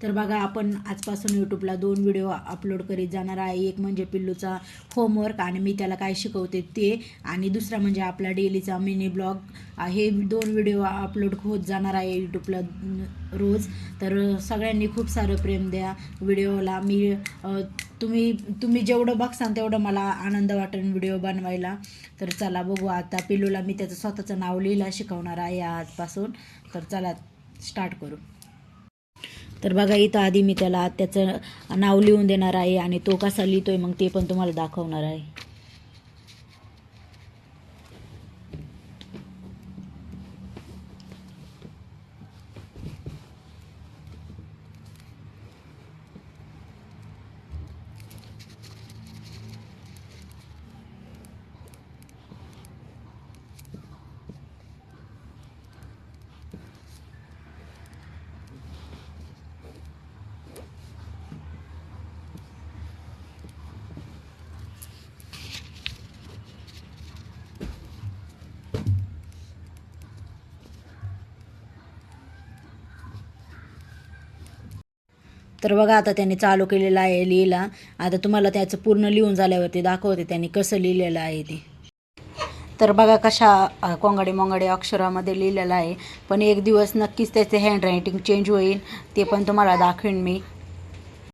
तर बघा आपण आजपासून यूट्यूबला 2 व्हिडिओ अपलोड करीत जाणार आहे. एक म्हणजे पिल्लूचा होमवर्क आणि मी त्याला काय शिकवते ते, आणि दुसरा म्हणजे आपला डेलीचा मिनी ब्लॉग. हे 2 व्हिडिओ अपलोड होत जाणार आहे यूट्यूबला रोज. तर सगळ्यांनी खूप सारं प्रेम द्या व्हिडिओला. तुम्ही जेवढं बघसान तेवढं मला आनंद वाटेल व्हिडिओ बनवायला. तर चला बघू. आता पिल्लूला मी त्याचं स्वतःचं नाव लिहायला शिकवणार आहे आजपासून. तर चला स्टार्ट करू. तर बघा इथं आधी मी त्याला त्याचं नाव लिहून देणार आहे आणि तो कसा लिहितोय मग ते पण तुम्हाला दाखवणार आहे. तर बघा आता त्याने चालू केलेलं आहे लिहिला. आता तुम्हाला त्याचं पूर्ण लिहून झाल्यावरती दाखवते त्याने कसं लिहिलेलं आहे ते. तर बघा कशा कोंगाडे मोंगाडे अक्षरामध्ये लिहिलेलं आहे. पण एक दिवस नक्कीच त्याचे हँडरायटिंग चेंज होईल, ते पण तुम्हाला दाखवेन मी.